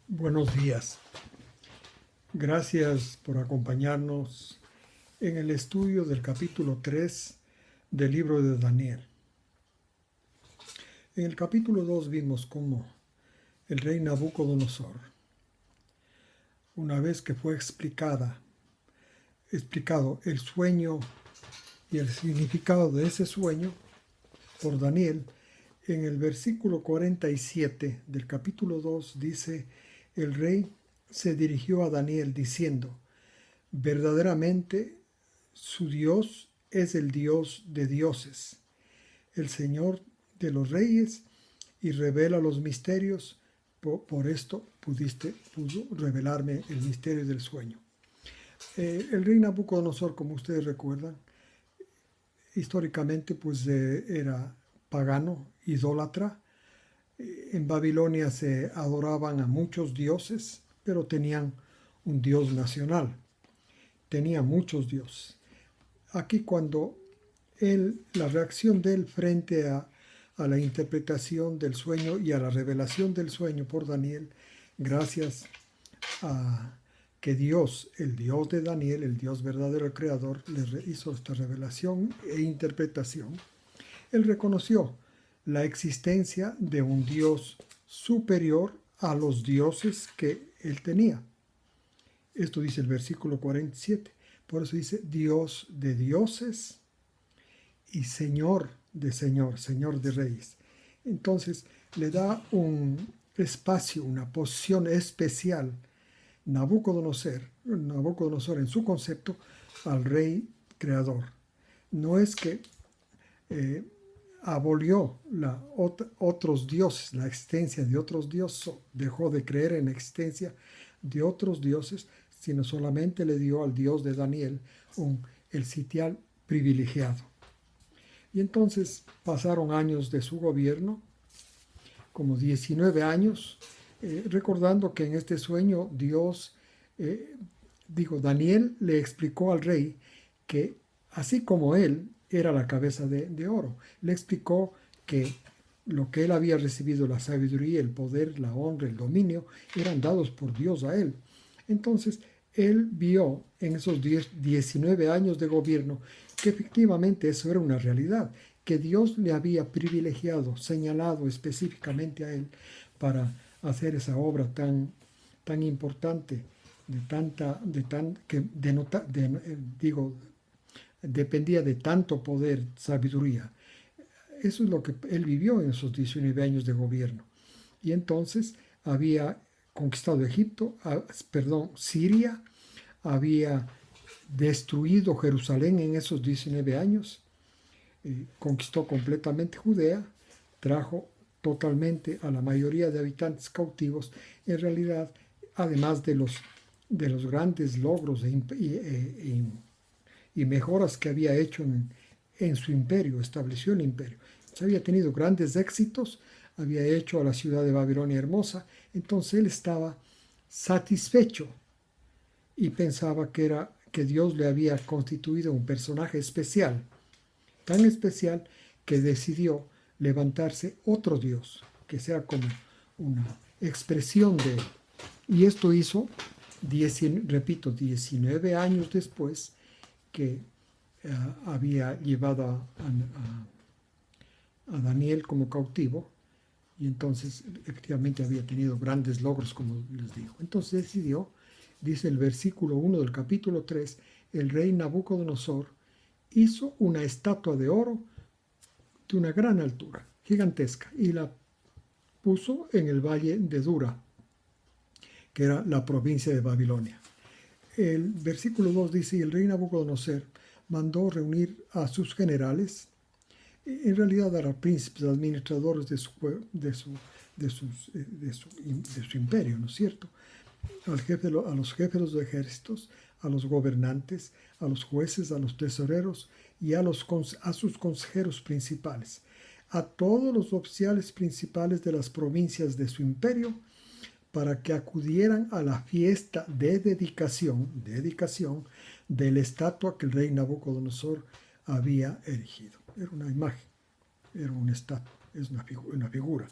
Buenos días. Gracias por acompañarnos en el estudio del capítulo 3 del libro de Daniel. En el capítulo 2 vimos cómo el rey Nabucodonosor, una vez que fue explicado el sueño y el significado de ese sueño por Daniel, en el versículo 47 del capítulo 2 dice: el rey se dirigió a Daniel diciendo: verdaderamente su Dios es el Dios de dioses, el Señor de los reyes, y revela los misterios. Por esto pudo revelarme el misterio del sueño. El rey Nabucodonosor, como ustedes recuerdan, históricamente era pagano, idólatra. En Babilonia se adoraban a muchos dioses, pero tenían un dios nacional. Tenía muchos dioses. Aquí cuando la reacción de él frente a la interpretación del sueño y a la revelación del sueño por Daniel, gracias a que Dios, el Dios de Daniel, el Dios verdadero, el Creador, le hizo esta revelación e interpretación, él reconoció la existencia de un Dios superior a los dioses que él tenía. Esto dice el versículo 47. Por eso dice Dios de dioses y Señor de señor, Señor de reyes. Entonces le da un espacio, una posición especial Nabucodonosor en su concepto al rey creador. No es que abolió otros dioses, la existencia de otros dioses, dejó de creer en la existencia de otros dioses, sino solamente le dio al Dios de Daniel el sitial privilegiado. Y entonces pasaron años de su gobierno, como 19 años, recordando que en este sueño Daniel le explicó al rey que así como él era la cabeza de oro, le explicó que lo que él había recibido, la sabiduría, el poder, la honra, el dominio, eran dados por Dios a él. Entonces, él vio en esos 19 años de gobierno que efectivamente eso era una realidad, que Dios le había privilegiado, señalado específicamente a él para hacer esa obra tan importante, dependía de tanto poder, sabiduría. Eso es lo que él vivió en esos 19 años de gobierno. Y entonces había conquistado Siria, había destruido Jerusalén en esos 19 años, conquistó completamente Judea, trajo totalmente a la mayoría de habitantes cautivos. En realidad, además de los grandes logros y mejoras que había hecho en su imperio, estableció el imperio. Se había tenido grandes éxitos, había hecho a la ciudad de Babilonia hermosa, entonces él estaba satisfecho y pensaba que Dios le había constituido un personaje especial, tan especial que decidió levantarse otro Dios, que sea como una expresión de él. Y esto hizo, 19 años después que había llevado a Daniel como cautivo, y entonces efectivamente había tenido grandes logros, como les digo. Entonces decidió, dice el versículo 1 del capítulo 3, el rey Nabucodonosor hizo una estatua de oro de una gran altura, gigantesca, y la puso en el valle de Dura, que era la provincia de Babilonia. El versículo 2 dice: y el rey Nabucodonosor mandó reunir a sus generales, en realidad eran príncipes, administradores de su imperio, ¿no es cierto? A los jefes de los ejércitos, a los gobernantes, a los jueces, a los tesoreros y a sus consejeros principales, a todos los oficiales principales de las provincias de su imperio, para que acudieran a la fiesta de dedicación de la estatua que el rey Nabucodonosor había erigido. Era una imagen, era una estatua, es una figura.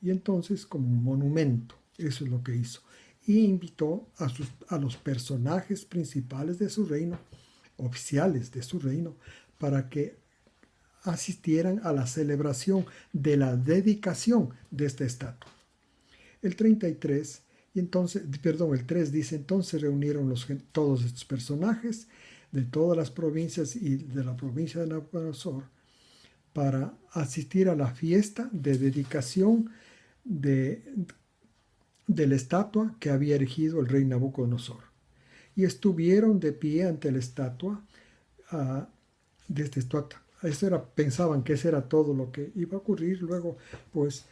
Y entonces, como un monumento Eso es lo que hizo. Y invitó a los personajes principales de su reino, oficiales de su reino, para que asistieran a la celebración de la dedicación de esta estatua. El 33, el 3 dice, entonces reunieron todos estos personajes de todas las provincias y de la provincia de Nabucodonosor para asistir a la fiesta de dedicación de la estatua que había erigido el rey Nabucodonosor. Y estuvieron de pie ante la estatua de esta estatua. Pensaban que eso era todo lo que iba a ocurrir. Luego, pues,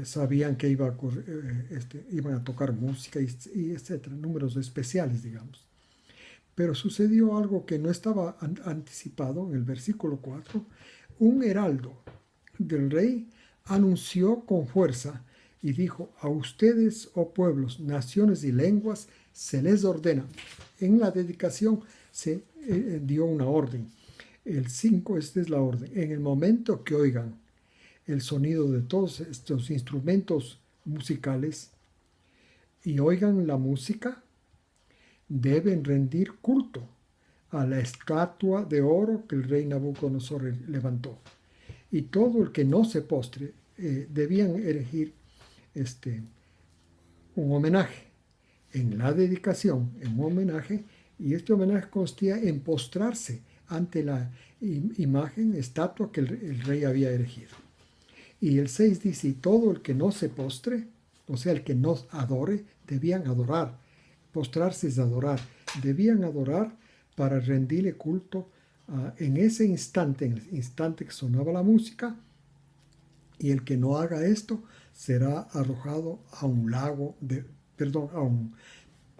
sabían que iba a ocurrir, iban a tocar música y etcétera, números especiales, digamos. Pero sucedió algo que no estaba anticipado en el versículo 4. Un heraldo del rey anunció con fuerza y dijo: a ustedes, oh pueblos, naciones y lenguas, se les ordena. En la dedicación se dio una orden. El 5, esta es la orden. En el momento que oigan el sonido de todos estos instrumentos musicales y oigan la música, deben rendir culto a la estatua de oro que el rey Nabucodonosor levantó. Y todo el que no se postre, debían erigir un homenaje en la dedicación, en un homenaje, y este homenaje consistía en postrarse ante la imagen, estatua que el rey había erigido. Y el 6 dice, y todo el que no se postre, o sea, el que no adore, debían adorar. Postrarse es adorar. Debían adorar para rendirle culto en ese instante, en el instante que sonaba la música, y el que no haga esto será arrojado a un a un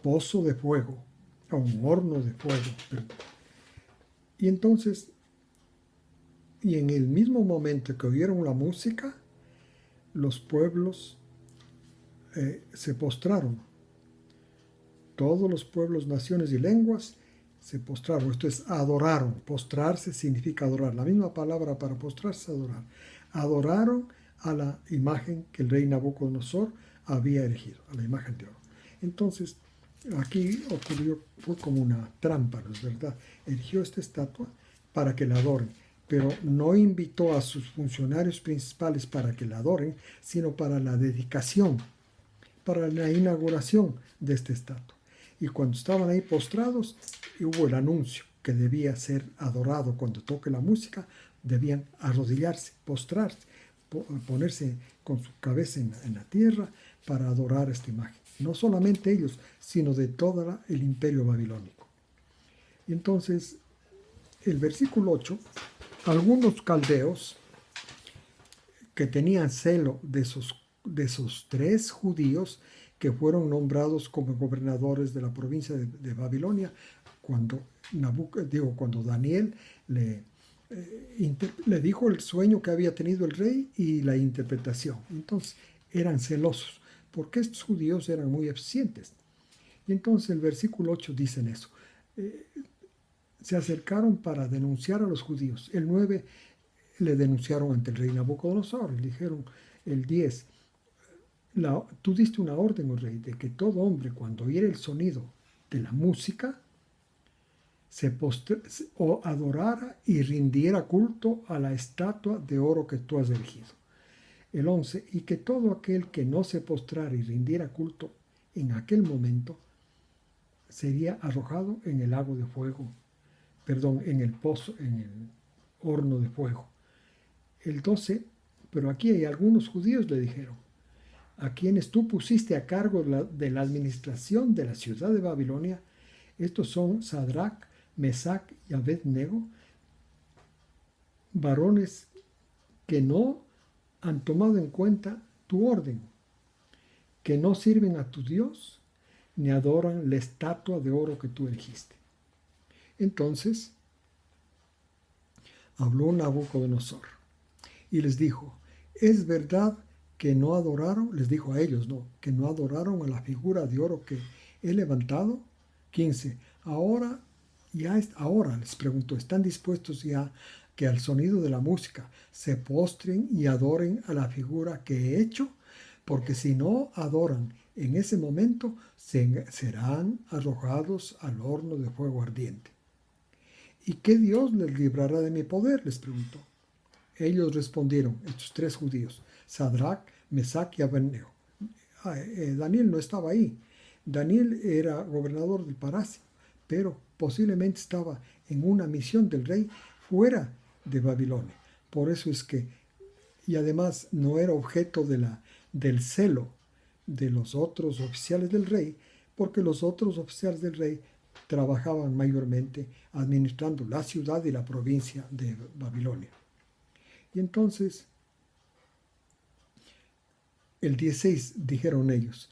pozo de fuego, a un horno de fuego. Y entonces, y en el mismo momento que oyeron la música, los pueblos se postraron. Todos los pueblos, naciones y lenguas se postraron. Esto es adoraron. Postrarse significa adorar. La misma palabra para postrarse es adorar. Adoraron a la imagen que el rey Nabucodonosor había erigido, a la imagen de oro. Entonces, aquí fue como una trampa, ¿no es verdad? Erigió esta estatua para que la adoren, pero no invitó a sus funcionarios principales para que la adoren, sino para la dedicación, para la inauguración de esta estatua. Y cuando estaban ahí postrados, hubo el anuncio que debía ser adorado. Cuando toque la música, debían arrodillarse, postrarse, ponerse con su cabeza en la tierra para adorar esta imagen. No solamente ellos, sino de todo el imperio babilónico. Y entonces, el versículo 8, algunos caldeos que tenían celo de esos 3 judíos que fueron nombrados como gobernadores de la provincia de Babilonia, cuando Daniel le dijo el sueño que había tenido el rey y la interpretación. Entonces eran celosos, porque estos judíos eran muy eficientes. Y entonces el versículo 8 dicen eso. Se acercaron para denunciar a los judíos. El 9 le denunciaron ante el rey Nabucodonosor. Le dijeron el 10, tú diste una orden, oh rey, de que todo hombre, cuando oyera el sonido de la música, o adorara y rindiera culto a la estatua de oro que tú has erigido. El 11, y que todo aquel que no se postrara y rindiera culto en aquel momento sería arrojado en el lago de fuego, en el pozo, en el horno de fuego. El 12, pero aquí hay algunos judíos, le dijeron, a quienes tú pusiste a cargo de la administración de la ciudad de Babilonia. Estos son Sadrach, Mesach y Abednego, varones que no han tomado en cuenta tu orden, que no sirven a tu Dios ni adoran la estatua de oro que tú erigiste. Entonces habló Nabucodonosor y les dijo, es verdad que no adoraron, les dijo a ellos, que no adoraron a la figura de oro que he levantado. 15. Ahora les pregunto, ¿están dispuestos ya que al sonido de la música se postren y adoren a la figura que he hecho? Porque si no adoran En ese momento serán arrojados al horno de fuego ardiente. ¿Y qué Dios les librará de mi poder?, les preguntó. Ellos respondieron, estos tres judíos, Sadrach, Mesach y Abednego. Daniel no estaba ahí. Daniel era gobernador del palacio, pero posiblemente estaba en una misión del rey fuera de Babilonia. Por eso es que, y además no era objeto del celo de los otros oficiales del rey, porque los otros oficiales del rey trabajaban mayormente administrando la ciudad y la provincia de Babilonia. Y entonces, el 16 dijeron ellos,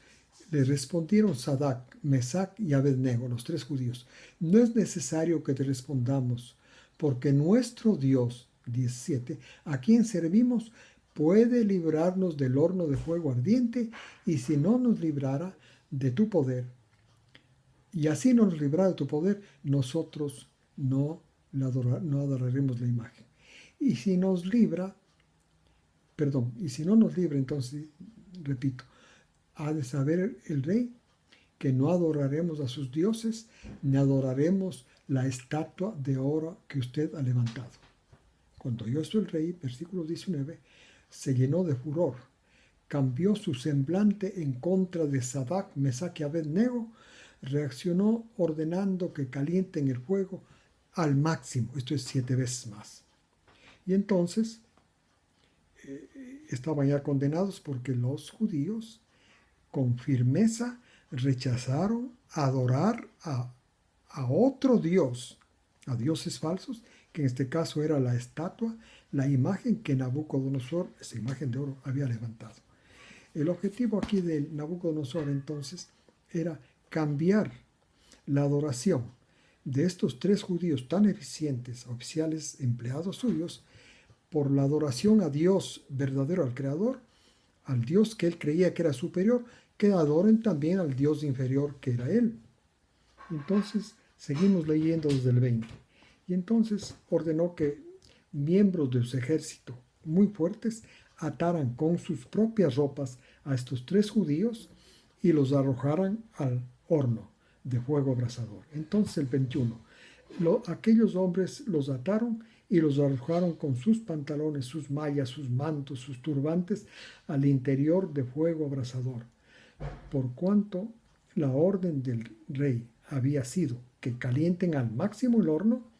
le respondieron Sadrach, Mesach y Abednego, los tres judíos, no es necesario que te respondamos, porque nuestro Dios, 17, a quien servimos, puede librarnos del horno de fuego ardiente, y si no nos librara de tu poder, y así nos librara de tu poder, nosotros no adoraremos la imagen. Y si nos libra, y si no nos libra, entonces, repito, ha de saber el rey que no adoraremos a sus dioses, ni adoraremos la estatua de oro que usted ha levantado. Cuando oyó esto el rey, versículo 19, se llenó de furor, cambió su semblante en contra de Sadrach, Mesach y Abednego, reaccionó ordenando que calienten el fuego al máximo, esto es 7 veces más. Y entonces estaban ya condenados porque los judíos con firmeza rechazaron adorar a otro Dios, a dioses falsos, que en este caso era la estatua, la imagen que Nabucodonosor, esa imagen de oro, había levantado. El objetivo aquí de Nabucodonosor entonces era cambiar la adoración de estos tres judíos tan eficientes, oficiales, empleados suyos, por la adoración a Dios verdadero, al Creador, al Dios que él creía que era superior, que adoren también al Dios inferior que era él. Entonces, seguimos leyendo desde el 20. Y entonces ordenó que miembros de su ejército muy fuertes ataran con sus propias ropas a estos tres judíos y los arrojaran al horno de fuego abrasador. Entonces el 21, aquellos hombres los ataron y los arrojaron con sus pantalones, sus mallas, sus mantos, sus turbantes al interior de fuego abrasador. Por cuanto la orden del rey había sido que calienten al máximo el horno,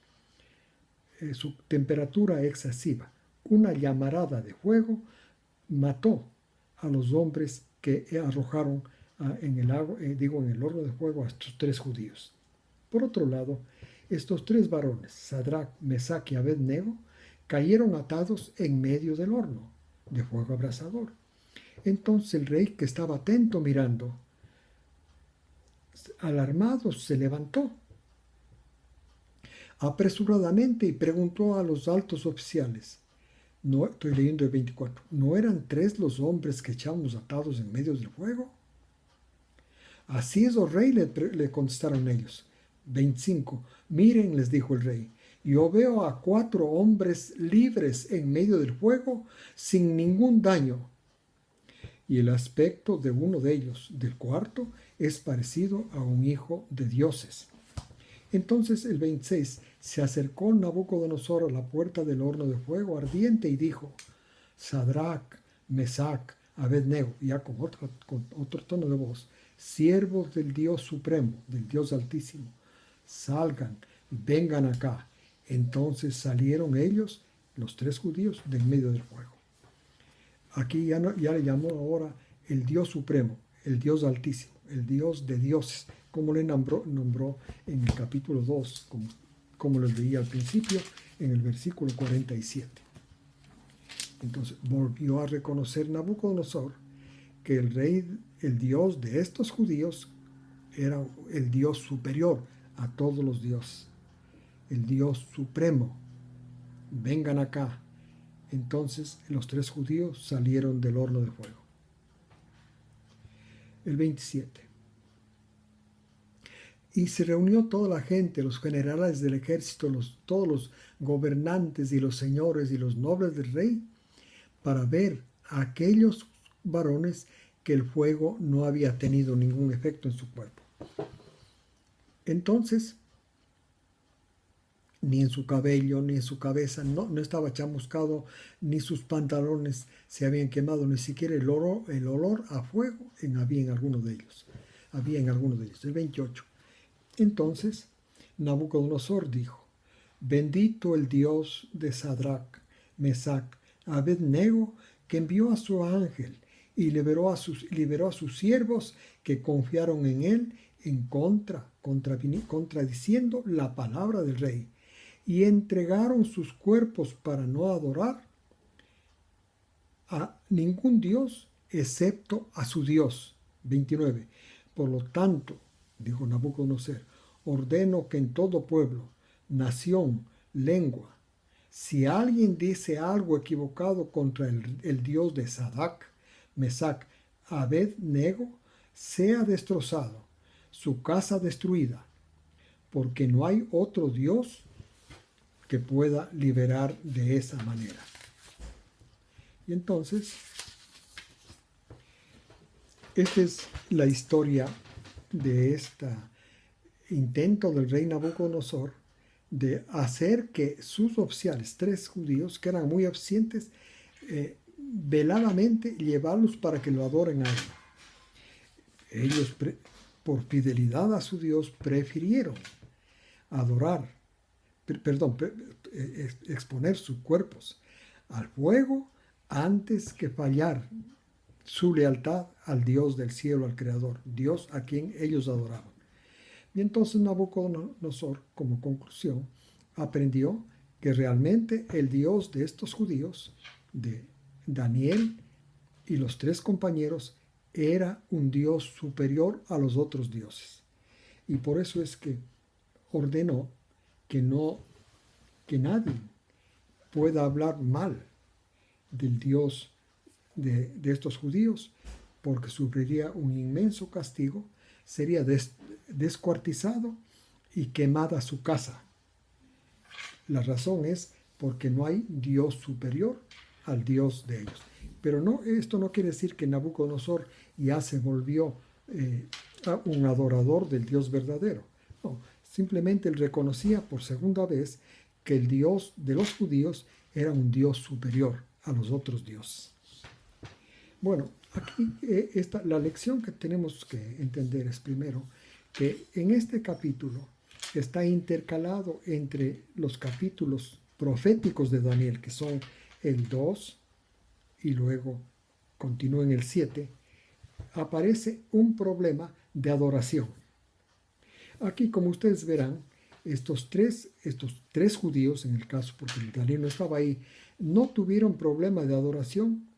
su temperatura excesiva, una llamarada de fuego mató a los hombres que arrojaron en el horno de fuego a estos tres judíos. Por otro lado, estos tres varones, Sadrach, Mesach y Abednego, cayeron atados en medio del horno de fuego abrasador. Entonces el rey, que estaba atento mirando, alarmado, se levantó apresuradamente y preguntó a los altos oficiales, no, estoy leyendo el 24, ¿no eran tres los hombres que echamos atados en medio del fuego? Así es, oh rey, le contestaron ellos. 25, miren, les dijo el rey, yo veo a 4 hombres libres en medio del fuego sin ningún daño. Y el aspecto de uno de ellos, del cuarto, es parecido a un hijo de dioses. Entonces el 26, se acercó Nabucodonosor a la puerta del horno de fuego ardiente y dijo, Sadrach, Mesach, Abednego, ya con otro tono de voz, siervos del Dios Supremo, del Dios Altísimo, salgan, vengan acá. Entonces salieron ellos, los tres judíos, del medio del fuego. Aquí ya le llamó ahora el Dios Supremo, el Dios Altísimo, el Dios de dioses, como le nombró en el capítulo 2, como les leí al principio, en el versículo 47. Entonces volvió a reconocer Nabucodonosor que el rey, el Dios de estos judíos, era el Dios superior a todos los dioses, el Dios supremo. Vengan acá. Entonces los tres judíos salieron del horno de fuego. El 27. Y se reunió toda la gente, los generales del ejército, todos los gobernantes y los señores y los nobles del rey, para ver a aquellos varones que el fuego no había tenido ningún efecto en su cuerpo. Entonces, ni en su cabello, ni en su cabeza, no estaba chamuscado, ni sus pantalones se habían quemado, ni siquiera el olor a fuego había en alguno de ellos. El 28. Entonces, Nabucodonosor dijo: bendito el Dios de Sadrach, Mesach, Abednego, que envió a su ángel y liberó a sus siervos que confiaron en él contradiciendo la palabra del rey, y entregaron sus cuerpos para no adorar a ningún Dios excepto a su Dios. 29. Por lo tanto, dijo Nabucodonosor, ordeno que en todo pueblo, nación, lengua, si alguien dice algo equivocado contra el Dios de Sadrach, Mesach, Abednego, sea destrozado, su casa destruida, porque no hay otro Dios que pueda liberar de esa manera. Y entonces, esta es la historia de este intento del rey Nabucodonosor de hacer que sus oficiales, 3 judíos que eran muy eficientes, veladamente llevarlos para que lo adoren a él. Ellos, por fidelidad a su Dios, prefirieron exponer sus cuerpos al fuego antes que fallar su lealtad al Dios del cielo, al Creador, Dios a quien ellos adoraban. Y entonces Nabucodonosor, como conclusión, aprendió que realmente el Dios de estos judíos, de Daniel y los 3 compañeros, era un Dios superior a los otros dioses. Y por eso es que ordenó que nadie pueda hablar mal del Dios de estos judíos, porque sufriría un inmenso castigo, sería descuartizado y quemada su casa. La razón es porque no hay Dios superior al Dios de ellos. Pero esto no quiere decir que Nabucodonosor ya se volvió un adorador del Dios verdadero. No, simplemente él reconocía por segunda vez que el Dios de los judíos era un Dios superior a los otros dioses. Bueno, aquí la lección que tenemos que entender es primero que en este capítulo está intercalado entre los capítulos proféticos de Daniel, que son el 2 y luego continúa en el 7, aparece un problema de adoración. Aquí, como ustedes verán, estos tres judíos, en el caso porque Daniel no estaba ahí, no tuvieron problema de adoración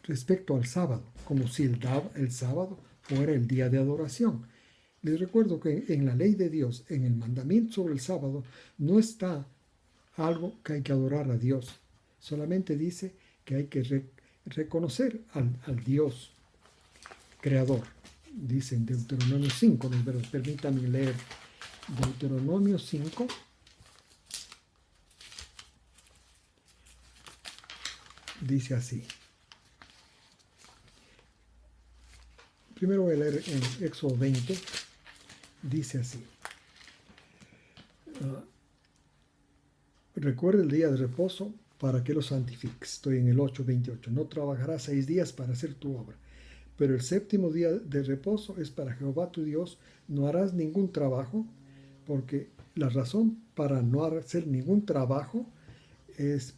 respecto al sábado, como si el sábado fuera el día de adoración. Les recuerdo que en la ley de Dios, en el mandamiento sobre el sábado, no está algo que hay que adorar a Dios. Solamente dice que hay que reconocer al Dios creador. Dice en Deuteronomio 5, permítanme leer Deuteronomio 5. Dice así. Primero voy a leer en Éxodo 20. Dice así. Recuerda el día de reposo para que lo santifiques. Estoy en el 8:28. No trabajarás 6 días para hacer tu obra, pero el 7º día de reposo es para Jehová tu Dios. No harás ningún trabajo, porque la razón para no hacer ningún trabajo es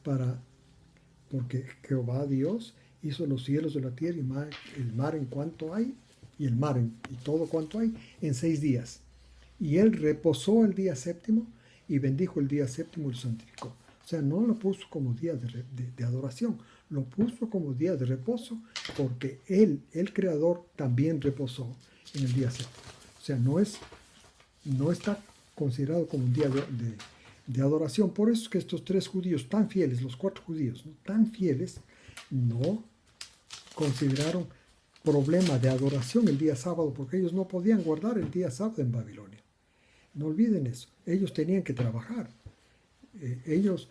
porque Jehová Dios hizo los cielos de la tierra y el mar en cuanto hay, y el mar y todo cuanto hay, en 6 días. Y él reposó el día 7º y bendijo el día 7º y lo santificó. O sea, no lo puso como día de adoración, lo puso como día de reposo, porque él, el Creador, también reposó en el día 7º. O sea, no está considerado como un día de adoración. Por eso es que estos 3 judíos tan fieles, los 4 judíos, ¿no?, tan fieles, no consideraron problema de adoración el día sábado, porque ellos no podían guardar el día sábado en Babilonia. No olviden eso. Ellos tenían que trabajar. Ellos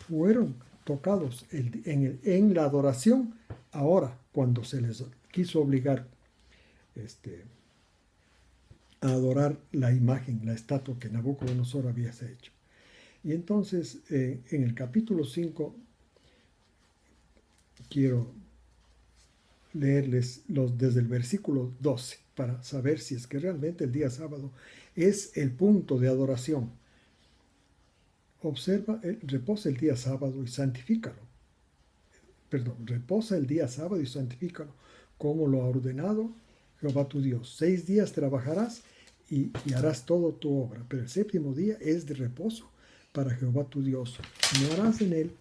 fueron tocados en la adoración ahora, cuando se les quiso obligar a adorar la imagen, la estatua que Nabucodonosor había hecho. Y entonces, en el capítulo 5, quiero leerles desde el versículo 12 para saber si es que realmente el día sábado es el punto de adoración. Observa, reposa el día sábado y santifícalo. Perdón, reposa el día sábado y santifícalo, como lo ha ordenado Jehová tu Dios. 6 días trabajarás y harás todo tu obra, pero el séptimo día es de reposo para Jehová tu Dios. No harás en él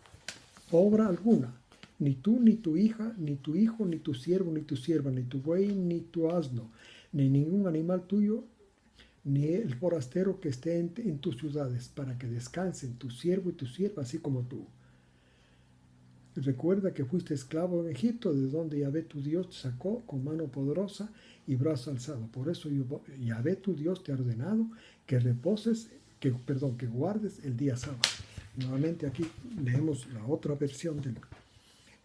obra alguna, ni tú, ni tu hija, ni tu hijo, ni tu siervo, ni tu sierva, ni tu buey, ni tu asno, ni ningún animal tuyo, ni el forastero que esté en tus ciudades, para que descansen tu siervo y tu sierva, así como tú. Recuerda que fuiste esclavo en Egipto, de donde Yahvé tu Dios te sacó con mano poderosa y brazo alzado. Por eso Yahvé tu Dios te ha ordenado que reposes, que guardes el día sábado. Nuevamente aquí leemos la otra versión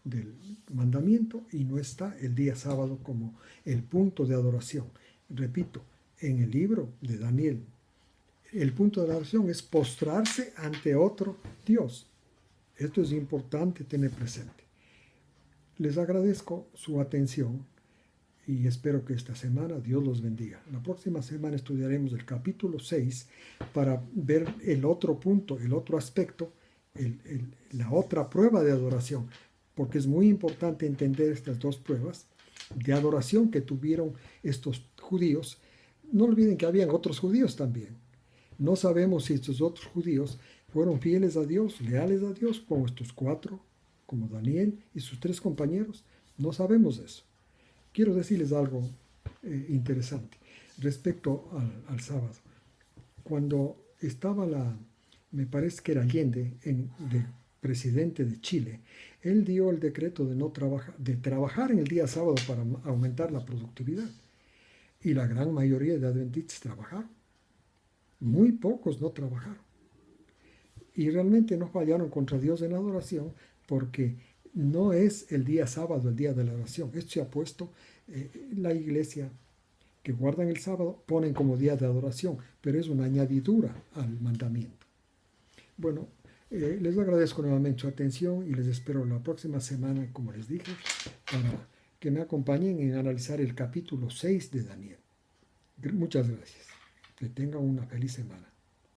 del mandamiento y no está el día sábado como el punto de adoración. Repito, en el libro de Daniel, el punto de adoración es postrarse ante otro Dios. Esto es importante tener presente. Les agradezco su atención y espero que esta semana Dios los bendiga. La próxima semana estudiaremos el capítulo 6 para ver el otro punto, el otro aspecto, la otra prueba de adoración, porque es muy importante entender estas dos pruebas de adoración que tuvieron estos judíos. No olviden que habían otros judíos también. No sabemos si estos otros judíos fueron fieles a Dios, leales a Dios, como estos 4, como Daniel y sus 3 compañeros. No sabemos eso. Quiero decirles algo interesante respecto al sábado. Cuando estaba me parece que era Allende, de presidente de Chile, él dio el decreto de trabajar en el día sábado para aumentar la productividad. Y la gran mayoría de adventistas trabajaron. Muy pocos no trabajaron. Y realmente no fallaron contra Dios en adoración, porque no es el día sábado el día de la oración. Esto se ha puesto, la iglesia que guardan el sábado ponen como día de adoración, pero es una añadidura al mandamiento. Bueno, les agradezco nuevamente su atención y les espero la próxima semana, como les dije, para que me acompañen en analizar el capítulo 6 de Daniel. Muchas gracias. Que tengan una feliz semana.